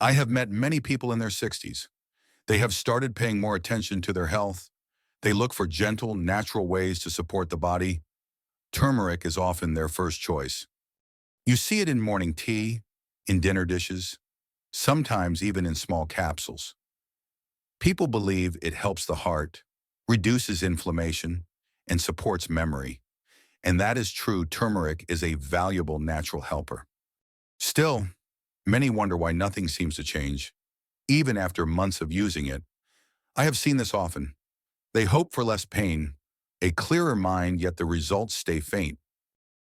I have met many people in their 60s. They have started paying more attention to their health. They look for gentle, natural ways to support the body. Turmeric is often their first choice. You see it in morning tea, in dinner dishes, sometimes even in small capsules. People believe it helps the heart, reduces inflammation, and supports memory. And that is true. Turmeric is a valuable natural helper. Still, many wonder why nothing seems to change, even after months of using it. I have seen this often. They hope for less pain, a clearer mind, yet the results stay faint.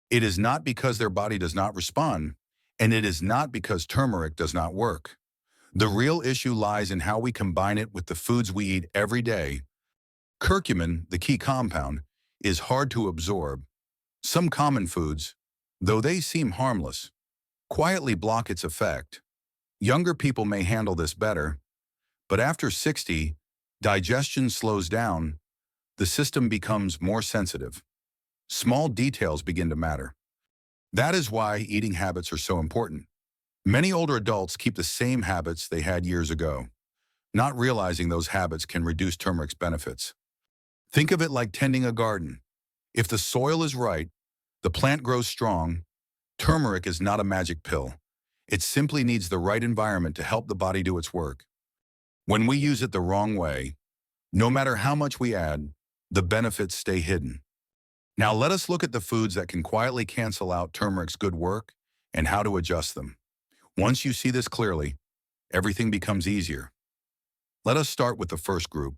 It is not because their body does not respond, and it is not because turmeric does not work. The real issue lies in how we combine it with the foods we eat every day. Curcumin, the key compound, is hard to absorb. Some common foods, though they seem harmless, quietly block its effect. Younger people may handle this better, but after 60, digestion slows down, the system becomes more sensitive. Small details begin to matter. That is why eating habits are so important. Many older adults keep the same habits they had years ago, not realizing those habits can reduce turmeric's benefits. Think of it like tending a garden. If the soil is right, the plant grows strong. Turmeric is not a magic pill. It simply needs the right environment to help the body do its work. When we use it the wrong way, no matter how much we add, the benefits stay hidden. Now let us look at the foods that can quietly cancel out turmeric's good work and how to adjust them. Once you see this clearly, everything becomes easier. Let us start with the first group.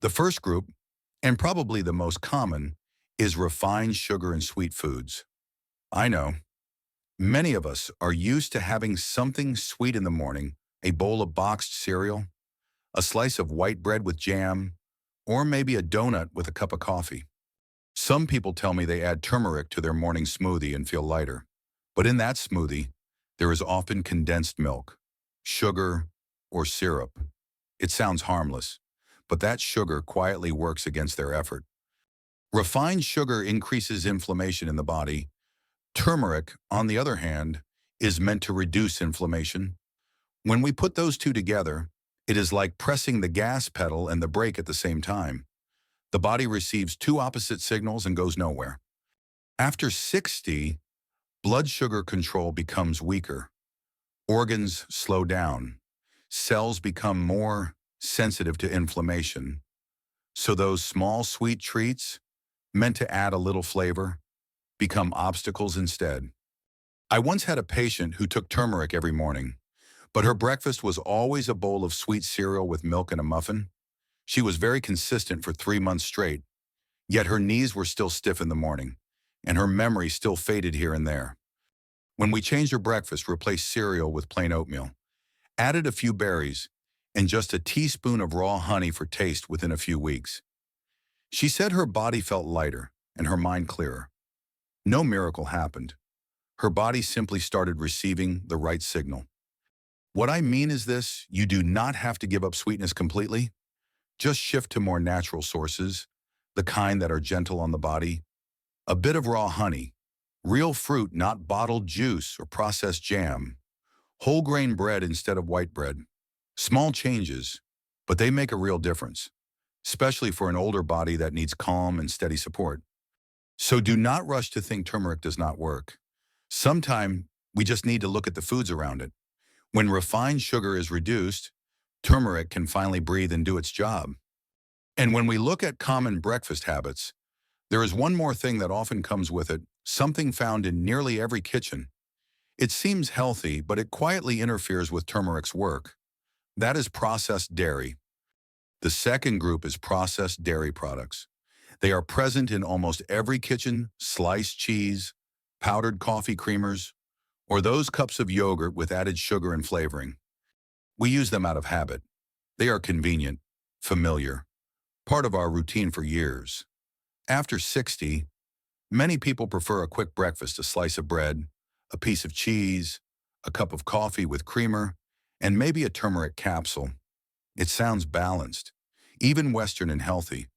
The first group, and probably the most common, is refined sugar and sweet foods. I know, many of us are used to having something sweet in the morning, a bowl of boxed cereal, a slice of white bread with jam, or maybe a donut with a cup of coffee. Some people tell me they add turmeric to their morning smoothie and feel lighter. But in that smoothie, there is often condensed milk, sugar, or syrup. It sounds harmless, but that sugar quietly works against their effort. Refined sugar increases inflammation in the body. Turmeric, on the other hand, is meant to reduce inflammation. When we put those two together, it is like pressing the gas pedal and the brake at the same time. The body receives two opposite signals and goes nowhere. After 60, blood sugar control becomes weaker. Organs slow down. Cells become more sensitive to inflammation. So those small sweet treats, meant to add a little flavor, become obstacles instead. I once had a patient who took turmeric every morning, but her breakfast was always a bowl of sweet cereal with milk and a muffin. She was very consistent for 3 months straight, yet her knees were still stiff in the morning, and her memory still faded here and there. When we changed her breakfast, replaced cereal with plain oatmeal, added a few berries, and just a teaspoon of raw honey for taste within a few weeks. She said her body felt lighter and her mind clearer. No miracle happened. Her body simply started receiving the right signal. What I mean is this: you do not have to give up sweetness completely. Just shift to more natural sources, the kind that are gentle on the body. A bit of raw honey, real fruit, not bottled juice or processed jam, whole grain bread instead of white bread. Small changes, but they make a real difference, especially for an older body that needs calm and steady support. So do not rush to think turmeric does not work. Sometime we just need to look at the foods around it. When refined sugar is reduced, turmeric can finally breathe and do its job. And when we look at common breakfast habits, there is one more thing that often comes with it, something found in nearly every kitchen. It seems healthy, but it quietly interferes with turmeric's work. That is processed dairy. The second group is processed dairy products. They are present in almost every kitchen: sliced cheese, powdered coffee creamers, or those cups of yogurt with added sugar and flavoring. We use them out of habit. They are convenient, familiar, part of our routine for years. After 60, many people prefer a quick breakfast: a slice of bread, a piece of cheese, a cup of coffee with creamer, and maybe a turmeric capsule. It sounds balanced, even Western and healthy.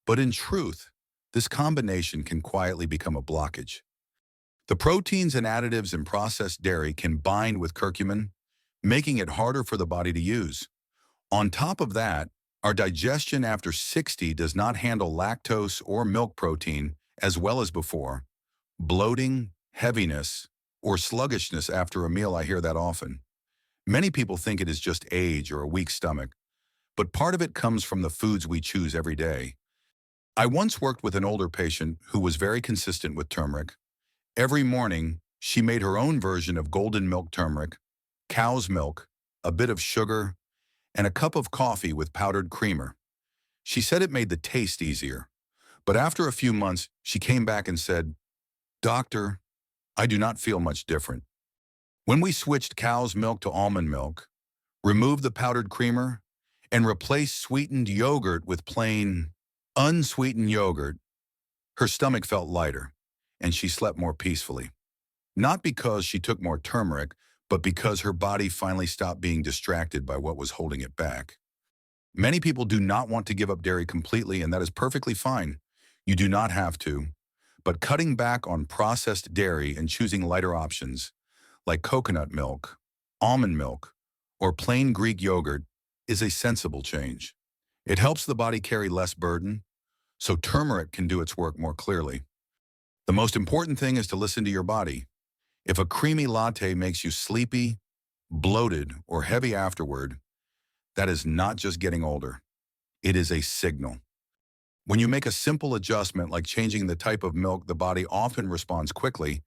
But in truth, this combination can quietly become a blockage. The proteins and additives in processed dairy can bind with curcumin, making it harder for the body to use. On top of that, our digestion after 60 does not handle lactose or milk protein as well as before. Bloating, heaviness, or sluggishness after a meal, I hear that often. Many people think it is just age or a weak stomach, but part of it comes from the foods we choose every day. I once worked with an older patient who was very consistent with turmeric. Every morning, she made her own version of golden milk turmeric, cow's milk, a bit of sugar, and a cup of coffee with powdered creamer. She said it made the taste easier. But after a few months, she came back and said, "Doctor, I do not feel much different." When we switched cow's milk to almond milk, removed the powdered creamer, and replaced sweetened yogurt with plain, unsweetened yogurt, her stomach felt lighter, and she slept more peacefully. Not because she took more turmeric, but because her body finally stopped being distracted by what was holding it back. Many people do not want to give up dairy completely, and that is perfectly fine. You do not have to. But cutting back on processed dairy and choosing lighter options, like coconut milk, almond milk, or plain Greek yogurt, is a sensible change. It helps the body carry less burden, so turmeric can do its work more clearly. The most important thing is to listen to your body. If a creamy latte makes you sleepy, bloated, or heavy afterward, that is not just getting older. It is a signal. When you make a simple adjustment like changing the type of milk, the body often responds quickly,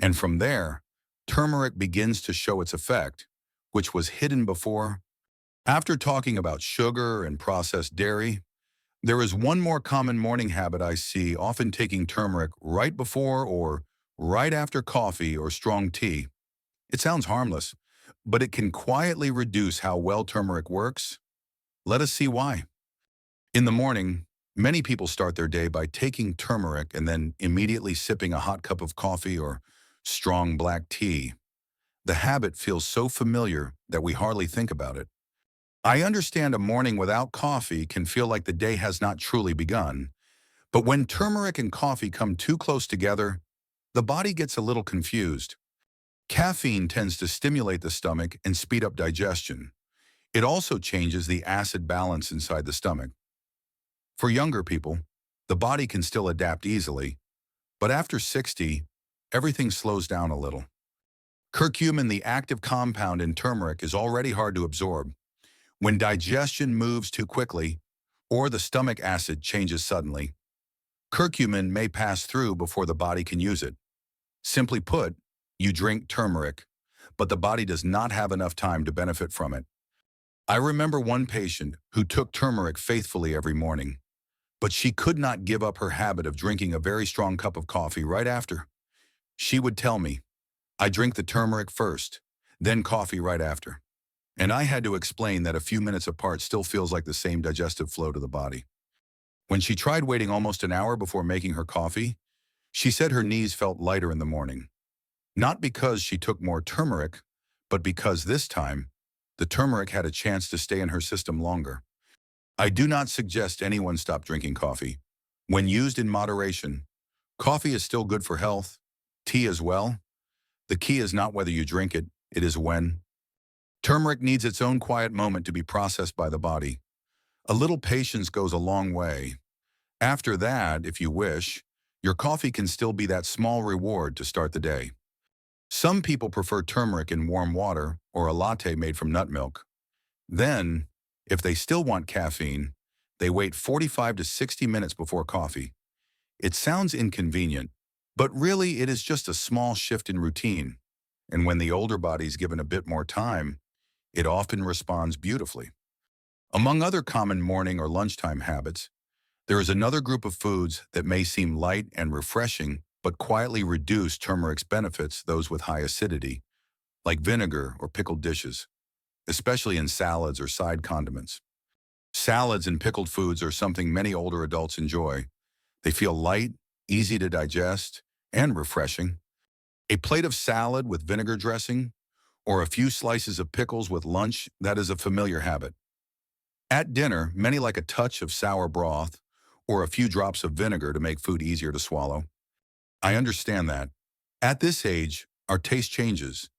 and from there, turmeric begins to show its effect, which was hidden before. After talking about sugar and processed dairy, there is one more common morning habit I see, often taking turmeric right before or right after coffee or strong tea. It sounds harmless, but it can quietly reduce how well turmeric works. Let us see why. In the morning, many people start their day by taking turmeric and then immediately sipping a hot cup of coffee or strong black tea. The habit feels so familiar that we hardly think about it. I understand a morning without coffee can feel like the day has not truly begun, but when turmeric and coffee come too close together, the body gets a little confused. Caffeine tends to stimulate the stomach and speed up digestion. It also changes the acid balance inside the stomach. For younger people, the body can still adapt easily, but after 60, everything slows down a little. Curcumin, the active compound in turmeric, is already hard to absorb. When digestion moves too quickly, or the stomach acid changes suddenly, curcumin may pass through before the body can use it. Simply put, you drink turmeric, but the body does not have enough time to benefit from it. I remember one patient who took turmeric faithfully every morning, but she could not give up her habit of drinking a very strong cup of coffee right after. She would tell me, "I drink the turmeric first, then coffee right after." And I had to explain that a few minutes apart still feels like the same digestive flow to the body. When she tried waiting almost an hour before making her coffee, she said her knees felt lighter in the morning. Not because she took more turmeric, but because this time, the turmeric had a chance to stay in her system longer. I do not suggest anyone stop drinking coffee. When used in moderation, coffee is still good for health, tea as well. The key is not whether you drink it, it is when. Turmeric needs its own quiet moment to be processed by the body. A little patience goes a long way. After that, if you wish, your coffee can still be that small reward to start the day. Some people prefer turmeric in warm water or a latte made from nut milk. Then, if they still want caffeine, they wait 45 to 60 minutes before coffee. It sounds inconvenient, but really it is just a small shift in routine. And when the older body is given a bit more time, it often responds beautifully. Among other common morning or lunchtime habits, there is another group of foods that may seem light and refreshing, but quietly reduce turmeric's benefits, those with high acidity, like vinegar or pickled dishes, especially in salads or side condiments. Salads and pickled foods are something many older adults enjoy. They feel light, easy to digest, and refreshing. A plate of salad with vinegar dressing, or a few slices of pickles with lunch, that is a familiar habit. At dinner, many like a touch of sour broth or a few drops of vinegar to make food easier to swallow. I understand that. At this age, our taste changes,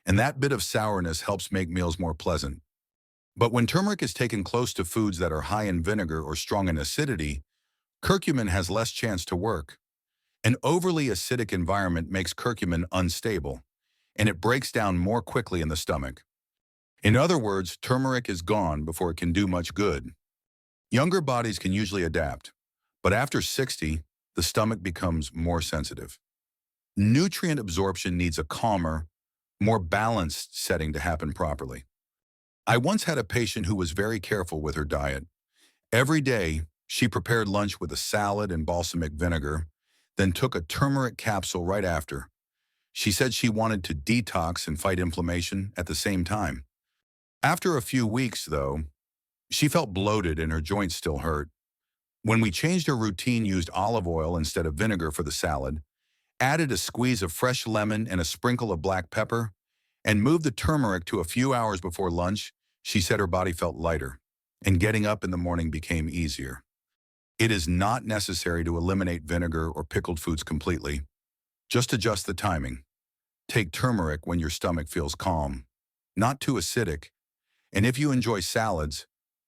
and that bit of sourness helps make meals more pleasant. But when turmeric is taken close to foods that are high in vinegar or strong in acidity, curcumin has less chance to work. An overly acidic environment makes curcumin unstable, and it breaks down more quickly in the stomach. In other words, turmeric is gone before it can do much good. Younger bodies can usually adapt, but after 60, the stomach becomes more sensitive. Nutrient absorption needs a calmer, more balanced setting to happen properly. I once had a patient who was very careful with her diet. Every day, she prepared lunch with a salad and balsamic vinegar, then took a turmeric capsule right after. She said she wanted to detox and fight inflammation at the same time. After a few weeks, though, she felt bloated and her joints still hurt. When we changed her routine, used olive oil instead of vinegar for the salad, added a squeeze of fresh lemon and a sprinkle of black pepper, and moved the turmeric to a few hours before lunch, she said her body felt lighter, and getting up in the morning became easier. It is not necessary to eliminate vinegar or pickled foods completely. Just adjust the timing. Take turmeric when your stomach feels calm, not too acidic, and if you enjoy salads,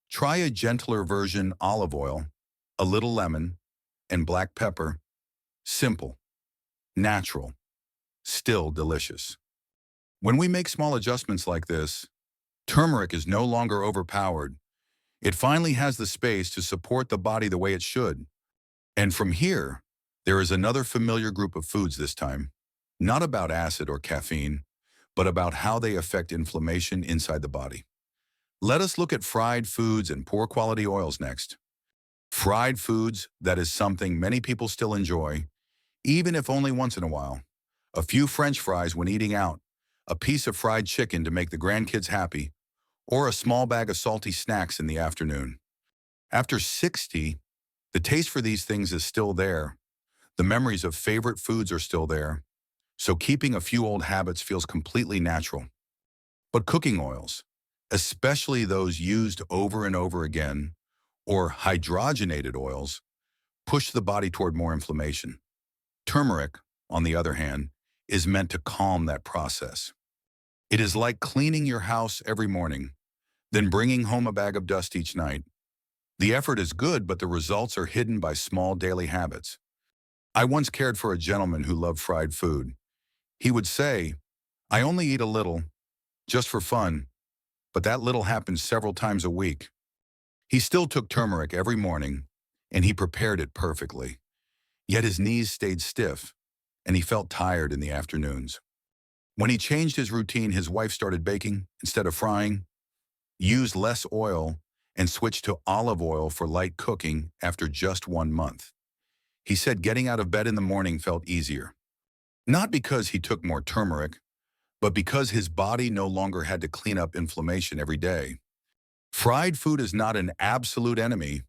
try a gentler version: olive oil, a little lemon, and black pepper. Simple, natural, still delicious. When we make small adjustments like this, turmeric is no longer overpowered. It finally has the space to support the body the way it should. And from here, there is another familiar group of foods this time, not about acid or caffeine, but about how they affect inflammation inside the body. Let us look at fried foods and poor quality oils next. Fried foods, that is something many people still enjoy, even if only once in a while. A few French fries when eating out, a piece of fried chicken to make the grandkids happy, or a small bag of salty snacks in the afternoon. After 60, the taste for these things is still there. The memories of favorite foods are still there. So keeping a few old habits feels completely natural. But cooking oils, especially those used over and over again, or hydrogenated oils, push the body toward more inflammation. Turmeric, on the other hand, is meant to calm that process. It is like cleaning your house every morning, then bringing home a bag of dust each night. The effort is good, but the results are hidden by small daily habits. I once cared for a gentleman who loved fried food. He would say, "I only eat a little, just for fun," but that little happened several times a week. He still took turmeric every morning, and he prepared it perfectly. Yet his knees stayed stiff, and he felt tired in the afternoons. When he changed his routine, his wife started baking instead of frying, used less oil, and switched to olive oil for light cooking after just 1 month. He said getting out of bed in the morning felt easier. Not because he took more turmeric, but because his body no longer had to clean up inflammation every day. Fried food is not an absolute enemy,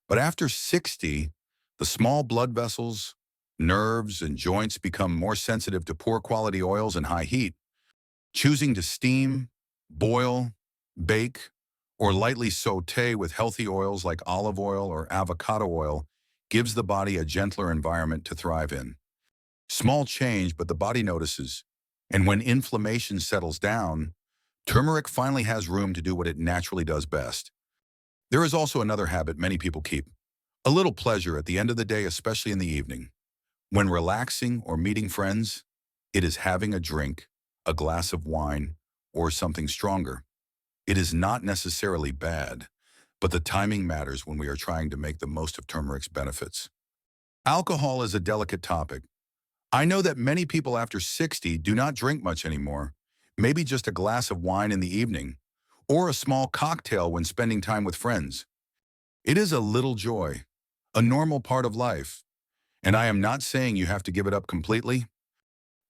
but after 60, the small blood vessels, nerves, and joints become more sensitive to poor quality oils and high heat. Choosing to steam, boil, bake, or lightly saute with healthy oils like olive oil or avocado oil gives the body a gentler environment to thrive in. Small change, but the body notices. And when inflammation settles down, turmeric finally has room to do what it naturally does best. There is also another habit many people keep: a little pleasure at the end of the day, especially in the evening. When relaxing or meeting friends, it is having a drink, a glass of wine, or something stronger. It is not necessarily bad, but the timing matters when we are trying to make the most of turmeric's benefits. Alcohol is a delicate topic. I know that many people after 60 do not drink much anymore, maybe just a glass of wine in the evening, or a small cocktail when spending time with friends. It is a little joy, a normal part of life, and I am not saying you have to give it up completely.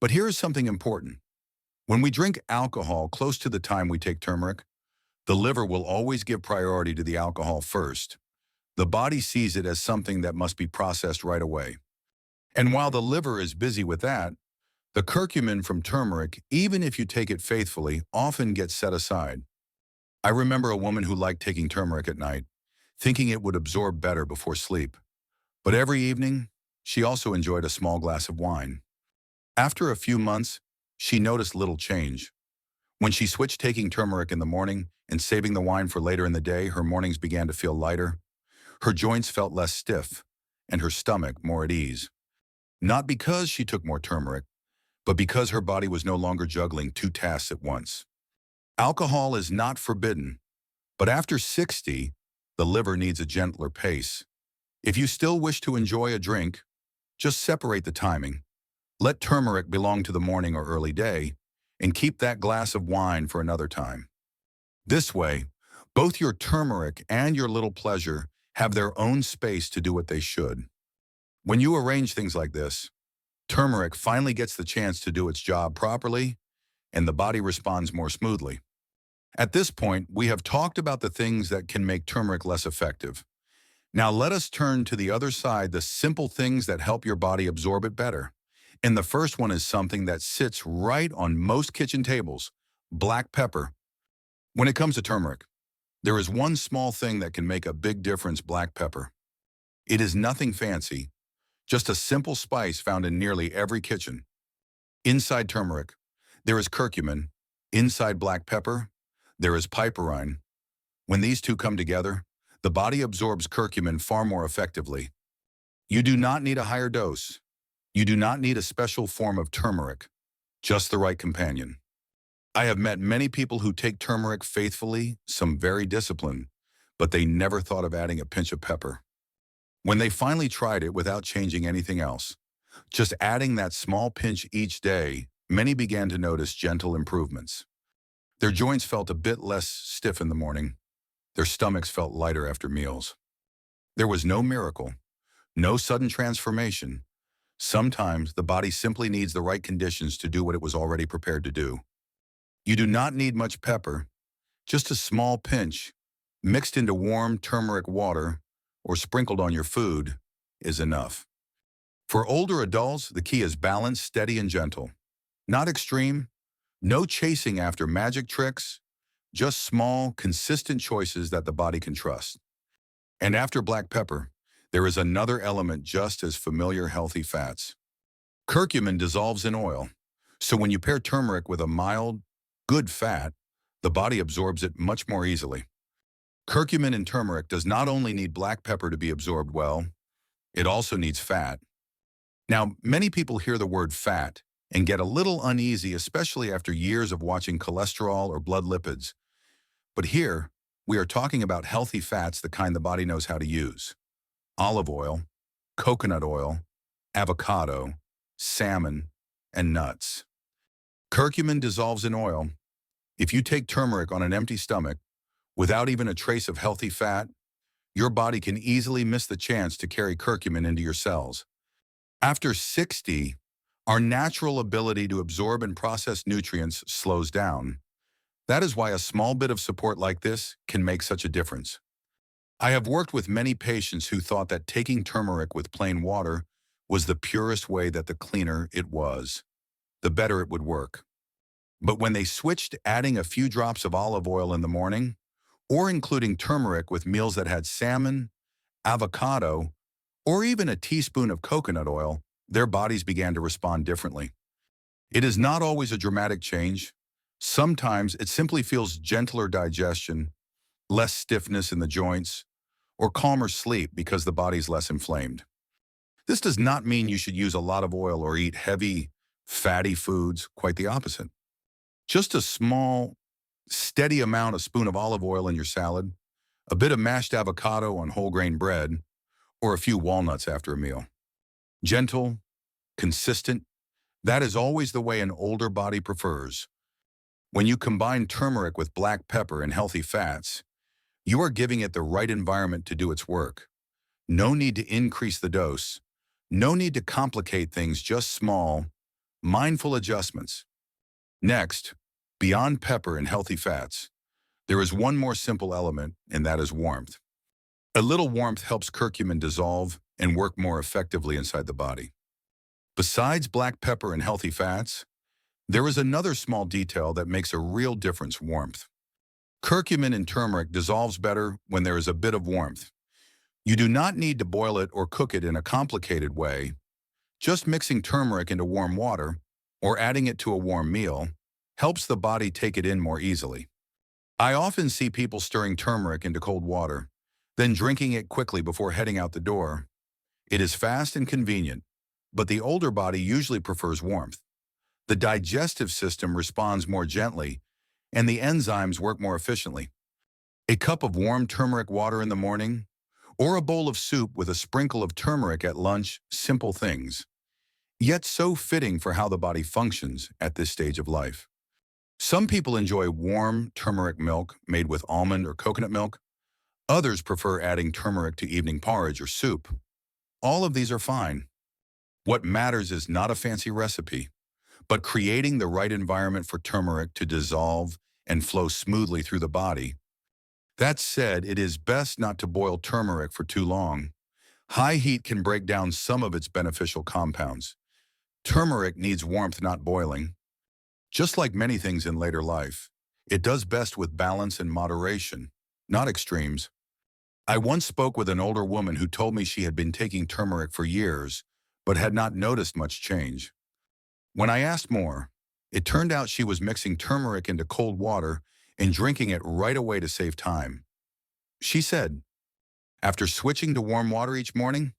But here is something important. When we drink alcohol close to the time we take turmeric, the liver will always give priority to the alcohol first. The body sees it as something that must be processed right away. And while the liver is busy with that, the curcumin from turmeric, even if you take it faithfully, often gets set aside. I remember a woman who liked taking turmeric at night, thinking it would absorb better before sleep. But every evening, she also enjoyed a small glass of wine. After a few months, she noticed little change. When she switched taking turmeric in the morning and saving the wine for later in the day, her mornings began to feel lighter. Her joints felt less stiff, and her stomach more at ease. Not because she took more turmeric, but because her body was no longer juggling two tasks at once. Alcohol is not forbidden, but after 60, the liver needs a gentler pace. If you still wish to enjoy a drink, just separate the timing. Let turmeric belong to the morning or early day, and keep that glass of wine for another time. This way, both your turmeric and your little pleasure have their own space to do what they should. When you arrange things like this, turmeric finally gets the chance to do its job properly, and the body responds more smoothly. At this point, we have talked about the things that can make turmeric less effective. Now let us turn to the other side, the simple things that help your body absorb it better. And the first one is something that sits right on most kitchen tables: black pepper. When it comes to turmeric, there is one small thing that can make a big difference: black pepper. It is nothing fancy, just a simple spice found in nearly every kitchen. Inside turmeric, there is curcumin. Inside black pepper, there is piperine. When these two come together, the body absorbs curcumin far more effectively. You do not need a higher dose. You do not need a special form of turmeric, just the right companion. I have met many people who take turmeric faithfully, some very disciplined, but they never thought of adding a pinch of pepper. When they finally tried it without changing anything else, just adding that small pinch each day, many began to notice gentle improvements. Their joints felt a bit less stiff in the morning. Their stomachs felt lighter after meals. There was no miracle, no sudden transformation. Sometimes the body simply needs the right conditions to do what it was already prepared to do. You do not need much pepper, just a small pinch, mixed into warm turmeric water or sprinkled on your food, is enough. For older adults, the key is balance, steady and gentle. Not extreme, no chasing after magic tricks, just small, consistent choices that the body can trust. And after black pepper, there is another element just as familiar: healthy fats. Curcumin dissolves in oil, so when you pair turmeric with a mild, good fat, the body absorbs it much more easily. Curcumin in turmeric does not only need black pepper to be absorbed well, it also needs fat. Now, many people hear the word fat and get a little uneasy, especially after years of watching cholesterol or blood lipids. But here, we are talking about healthy fats, the kind the body knows how to use: olive oil, coconut oil, avocado, salmon, and nuts. Curcumin dissolves in oil. If you take turmeric on an empty stomach, without even a trace of healthy fat, your body can easily miss the chance to carry curcumin into your cells. After 60, our natural ability to absorb and process nutrients slows down. That is why a small bit of support like this can make such a difference. I have worked with many patients who thought that taking turmeric with plain water was the purest way, that the cleaner it was, the better it would work. But when they switched to adding a few drops of olive oil in the morning, or including turmeric with meals that had salmon, avocado, or even a teaspoon of coconut oil, their bodies began to respond differently. It is not always a dramatic change. Sometimes it simply feels gentler digestion, less stiffness in the joints, or calmer sleep because the body's less inflamed. This does not mean you should use a lot of oil or eat heavy, fatty foods. Quite the opposite. Just a small, steady amount, a spoon of olive oil in your salad, a bit of mashed avocado on whole grain bread, or a few walnuts after a meal. Gentle, consistent, that is always the way an older body prefers. When you combine turmeric with black pepper and healthy fats, you are giving it the right environment to do its work. No need to increase the dose. No need to complicate things, just small, mindful adjustments. Next, beyond pepper and healthy fats, there is one more simple element, and that is warmth. A little warmth helps curcumin dissolve and work more effectively inside the body. Besides black pepper and healthy fats, there is another small detail that makes a real difference: warmth. Curcumin in turmeric dissolves better when there is a bit of warmth. You do not need to boil it or cook it in a complicated way. Just mixing turmeric into warm water or adding it to a warm meal, helps the body take it in more easily. I often see people stirring turmeric into cold water, then drinking it quickly before heading out the door. It is fast and convenient, but the older body usually prefers warmth. The digestive system responds more gently, and the enzymes work more efficiently. A cup of warm turmeric water in the morning, or a bowl of soup with a sprinkle of turmeric at lunch, simple things, yet so fitting for how the body functions at this stage of life. Some people enjoy warm turmeric milk made with almond or coconut milk. Others prefer adding turmeric to evening porridge or soup. All of these are fine. What matters is not a fancy recipe, but creating the right environment for turmeric to dissolve and flow smoothly through the body. That said, it is best not to boil turmeric for too long. High heat can break down some of its beneficial compounds. Turmeric needs warmth, not boiling. Just like many things in later life, it does best with balance and moderation, not extremes. I once spoke with an older woman who told me she had been taking turmeric for years, but had not noticed much change. When I asked more, it turned out she was mixing turmeric into cold water and drinking it right away to save time. She said, after switching to warm water each morning,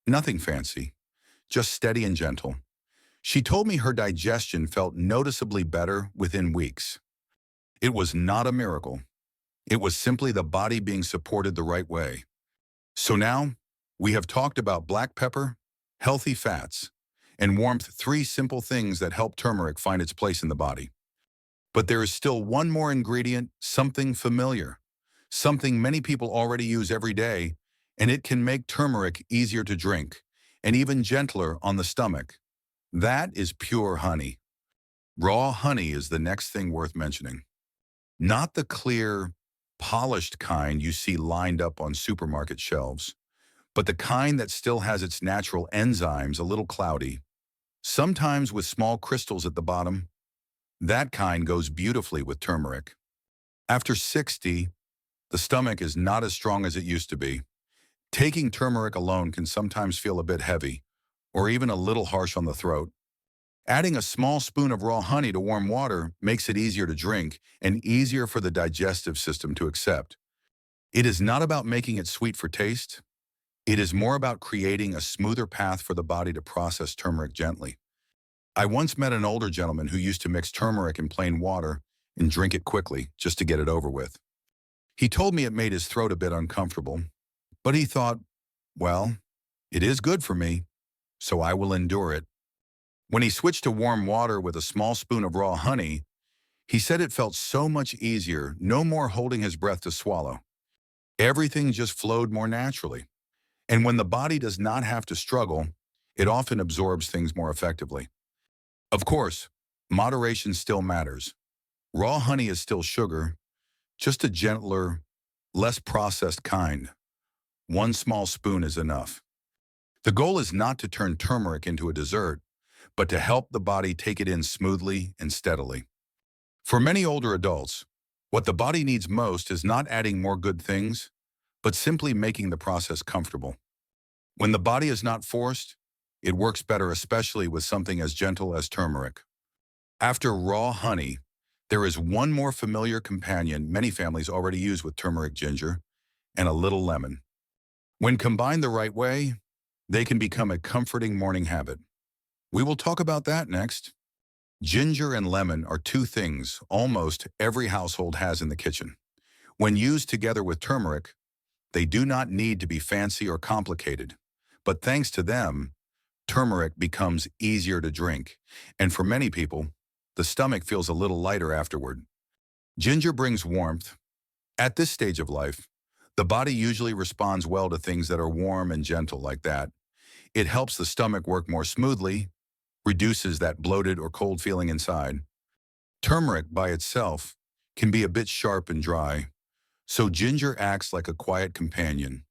nothing fancy, just steady and gentle. She told me her digestion felt noticeably better within weeks. It was not a miracle. It was simply the body being supported the right way. So now, we have talked about black pepper, healthy fats, and warmth, three simple things that help turmeric find its place in the body. But there is still one more ingredient, something familiar, something many people already use every day, and it can make turmeric easier to drink and even gentler on the stomach. That is pure honey. Raw honey is the next thing worth mentioning. Not the clear, polished kind you see lined up on supermarket shelves, but the kind that still has its natural enzymes a little cloudy, sometimes with small crystals at the bottom. That kind goes beautifully with turmeric. After 60, the stomach is not as strong as it used to be. Taking turmeric alone can sometimes feel a bit heavy, or even a little harsh on the throat. Adding a small spoon of raw honey to warm water makes it easier to drink and easier for the digestive system to accept. It is not about making it sweet for taste. It is more about creating a smoother path for the body to process turmeric gently. I once met an older gentleman who used to mix turmeric in plain water and drink it quickly just to get it over with. He told me it made his throat a bit uncomfortable, but he thought, well, it is good for me, so I will endure it. When he switched to warm water with a small spoon of raw honey, he said it felt so much easier, no more holding his breath to swallow. Everything just flowed more naturally. And when the body does not have to struggle, it often absorbs things more effectively. Of course, moderation still matters. Raw honey is still sugar, just a gentler, less processed kind. One small spoon is enough. The goal is not to turn turmeric into a dessert, but to help the body take it in smoothly and steadily. For many older adults, what the body needs most is not adding more good things, but simply making the process comfortable. When the body is not forced, it works better, especially with something as gentle as turmeric. After raw honey, there is one more familiar companion many families already use with turmeric: ginger and a little lemon. When combined the right way, they can become a comforting morning habit. We will talk about that next. Ginger and lemon are two things almost every household has in the kitchen. When used together with turmeric, they do not need to be fancy or complicated, but thanks to them, turmeric becomes easier to drink, and for many people, the stomach feels a little lighter afterward. Ginger brings warmth. At this stage of life, the body usually responds well to things that are warm and gentle like that. It helps the stomach work more smoothly, reduces that bloated or cold feeling inside. Turmeric by itself can be a bit sharp and dry, so ginger acts like a quiet companion,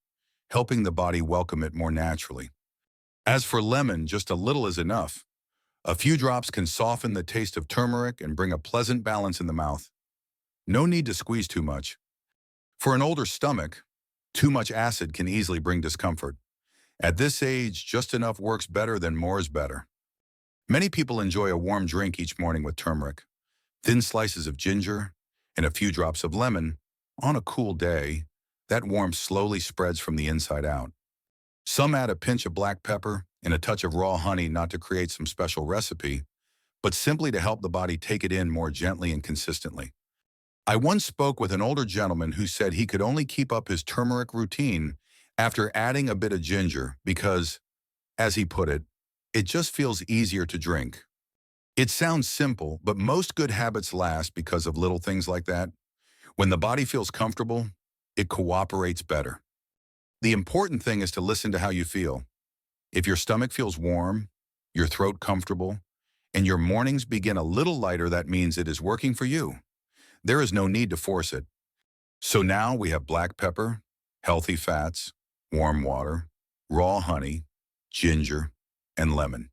helping the body welcome it more naturally. As for lemon, just a little is enough. A few drops can soften the taste of turmeric and bring a pleasant balance in the mouth. No need to squeeze too much. For an older stomach, too much acid can easily bring discomfort. At this age, just enough works better than more is better. Many people enjoy a warm drink each morning with turmeric. Thin slices of ginger, and a few drops of lemon. On a cool day, that warmth slowly spreads from the inside out. Some add a pinch of black pepper and a touch of raw honey, not to create some special recipe, but simply to help the body take it in more gently and consistently. I once spoke with an older gentleman who said he could only keep up his turmeric routine after adding a bit of ginger because, as he put it just feels easier to drink. It sounds simple, but most good habits last because of little things like that. When the body feels comfortable, it cooperates better. The important thing is to listen to how you feel. If your stomach feels warm, your throat comfortable, and your mornings begin a little lighter, that means it is working for you. There is no need to force it. So now we have black pepper, healthy fats, warm water, raw honey, ginger, and lemon.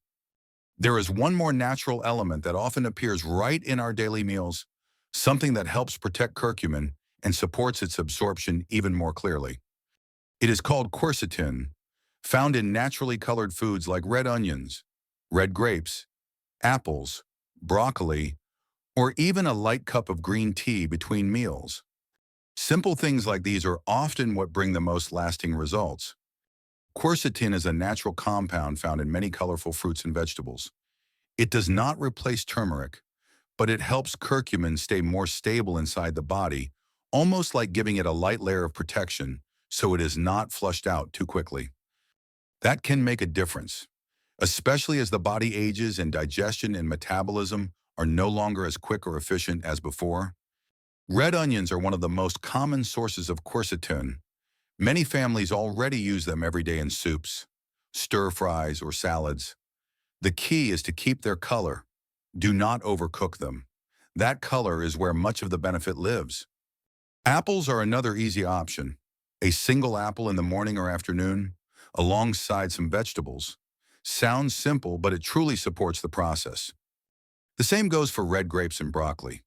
There is one more natural element that often appears right in our daily meals, something that helps protect curcumin and supports its absorption even more clearly. It is called quercetin, found in naturally colored foods like red onions, red grapes, apples, broccoli, or even a light cup of green tea between meals. Simple things like these are often what bring the most lasting results. Quercetin is a natural compound found in many colorful fruits and vegetables. It does not replace turmeric, but it helps curcumin stay more stable inside the body, almost like giving it a light layer of protection so it is not flushed out too quickly. That can make a difference, especially as the body ages and digestion and metabolism are no longer as quick or efficient as before. Red onions are one of the most common sources of quercetin. Many families already use them every day in soups, stir-fries, or salads. The key is to keep their color. Do not overcook them. That color is where much of the benefit lives. Apples are another easy option. A single apple in the morning or afternoon, alongside some vegetables. Sounds simple, but it truly supports the process. The same goes for red grapes and broccoli.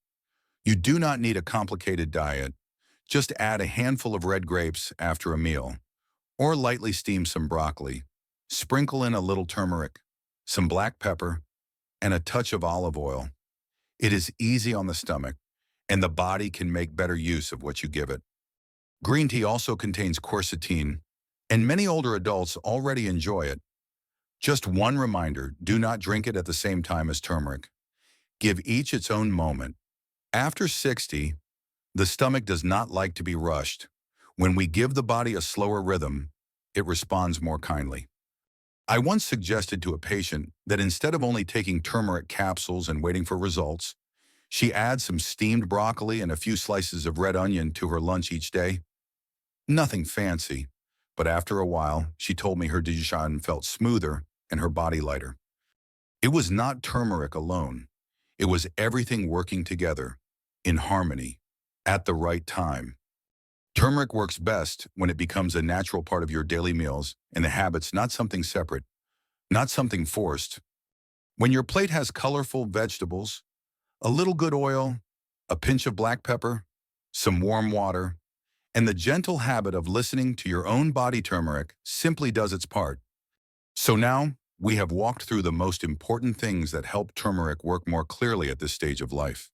You do not need a complicated diet. Just add a handful of red grapes after a meal, or lightly steam some broccoli. Sprinkle in a little turmeric, some black pepper, and a touch of olive oil. It is easy on the stomach, and the body can make better use of what you give it. Green tea also contains quercetin, and many older adults already enjoy it. Just one reminder, do not drink it at the same time as turmeric. Give each its own moment. After 60, the stomach does not like to be rushed. When we give the body a slower rhythm, it responds more kindly. I once suggested to a patient that instead of only taking turmeric capsules and waiting for results, she adds some steamed broccoli and a few slices of red onion to her lunch each day. Nothing fancy, but after a while, she told me her digestion felt smoother and her body lighter. It was not turmeric alone. It was everything working together, in harmony, at the right time. Turmeric works best when it becomes a natural part of your daily meals and the habits, not something separate, not something forced. When your plate has colorful vegetables, a little good oil, a pinch of black pepper, some warm water, and the gentle habit of listening to your own body, turmeric simply does its part. So now, we have walked through the most important things that help turmeric work more clearly at this stage of life.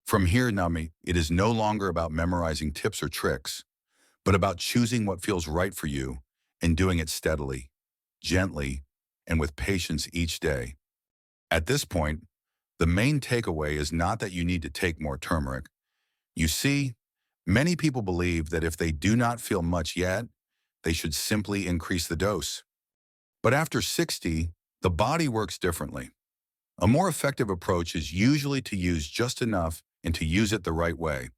From here, Nami, it is no longer about memorizing tips or tricks, but about choosing what feels right for you and doing it steadily, gently, and with patience each day. At this point, the main takeaway is not that you need to take more turmeric. You see, many people believe that if they do not feel much yet, they should simply increase the dose. But after 60, the body works differently. A more effective approach is usually to use just enough and to use it the right way.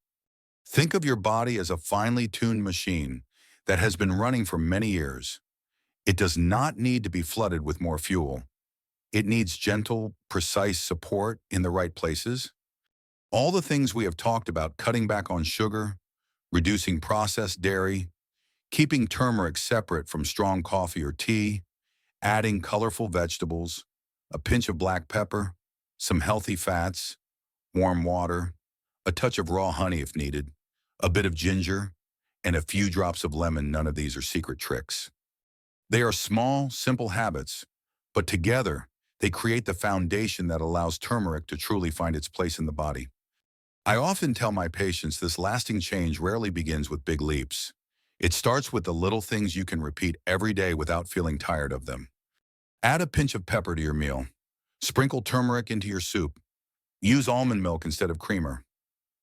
Think of your body as a finely tuned machine that has been running for many years. It does not need to be flooded with more fuel. It needs gentle, precise support in the right places. All the things we have talked about, cutting back on sugar, reducing processed dairy, keeping turmeric separate from strong coffee or tea, adding colorful vegetables, a pinch of black pepper, some healthy fats, warm water, a touch of raw honey if needed, a bit of ginger, and a few drops of lemon. None of these are secret tricks. They are small, simple habits, but together, they create the foundation that allows turmeric to truly find its place in the body. I often tell my patients this lasting change rarely begins with big leaps. It starts with the little things you can repeat every day without feeling tired of them. Add a pinch of pepper to your meal. Sprinkle turmeric into your soup. Use almond milk instead of creamer.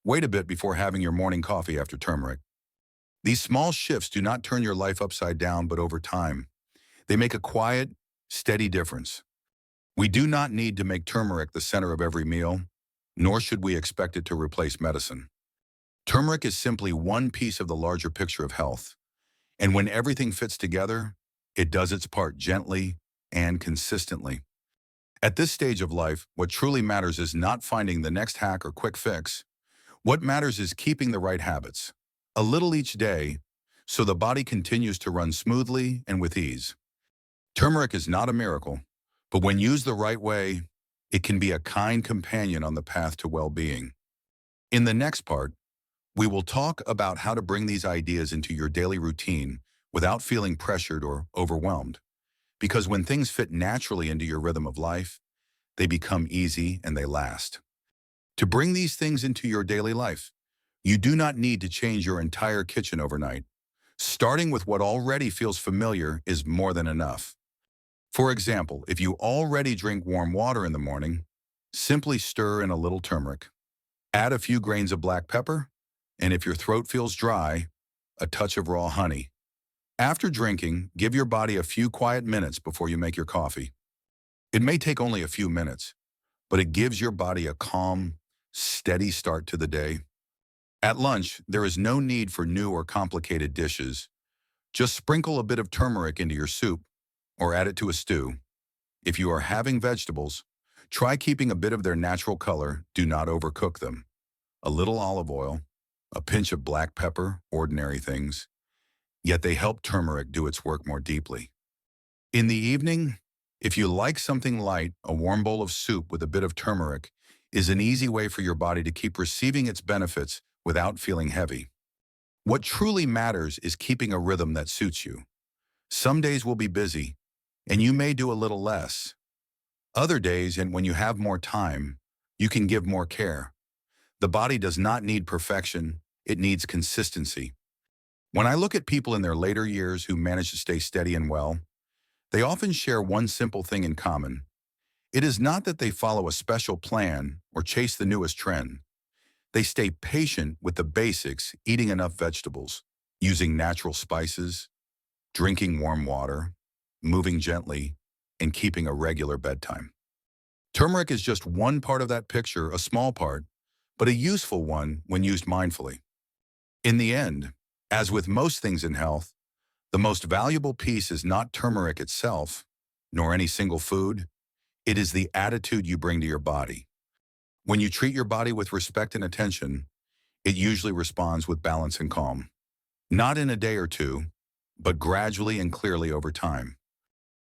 Wait a bit before having your morning coffee after turmeric. These small shifts do not turn your life upside down, but over time, they make a quiet, steady difference. We do not need to make turmeric the center of every meal, nor should we expect it to replace medicine. Turmeric is simply one piece of the larger picture of health, and when everything fits together, it does its part gently and consistently. At this stage of life, what truly matters is not finding the next hack or quick fix. What matters is keeping the right habits, a little each day, so the body continues to run smoothly and with ease. Turmeric is not a miracle, but when used the right way, it can be a kind companion on the path to well-being. In the next part, we will talk about how to bring these ideas into your daily routine without feeling pressured or overwhelmed. Because when things fit naturally into your rhythm of life, they become easy and they last. To bring these things into your daily life, you do not need to change your entire kitchen overnight. Starting with what already feels familiar is more than enough. For example, if you already drink warm water in the morning, simply stir in a little turmeric. Add a few grains of black pepper, and if your throat feels dry, a touch of raw honey. After drinking, give your body a few quiet minutes before you make your coffee. It may take only a few minutes, but it gives your body a calm, steady start to the day. At lunch, there is no need for new or complicated dishes. Just sprinkle a bit of turmeric into your soup or add it to a stew. If you are having vegetables, try keeping a bit of their natural color. Do not overcook them. A little olive oil, a pinch of black pepper, ordinary things. Yet they help turmeric do its work more deeply. In the evening, if you like something light, a warm bowl of soup with a bit of turmeric is an easy way for your body to keep receiving its benefits without feeling heavy. What truly matters is keeping a rhythm that suits you. Some days will be busy, and you may do a little less. Other days, and when you have more time, you can give more care. The body does not need perfection, it needs consistency. When I look at people in their later years who manage to stay steady and well, they often share one simple thing in common. It is not that they follow a special plan or chase the newest trend. They stay patient with the basics, eating enough vegetables, using natural spices, drinking warm water, moving gently, and keeping a regular bedtime. Turmeric is just one part of that picture, a small part, but a useful one when used mindfully. In the end, as with most things in health, the most valuable piece is not turmeric itself, nor any single food. It is the attitude you bring to your body. When you treat your body with respect and attention, it usually responds with balance and calm. Not in a day or two, but gradually and clearly over time.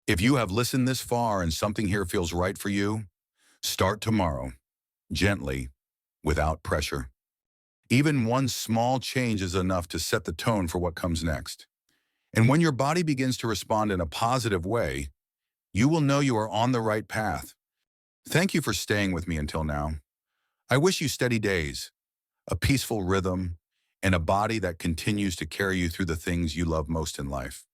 If you have listened this far and something here feels right for you, start tomorrow, gently, without pressure. Even one small change is enough to set the tone for what comes next. And when your body begins to respond in a positive way, you will know you are on the right path. Thank you for staying with me until now. I wish you steady days, a peaceful rhythm, and a body that continues to carry you through the things you love most in life.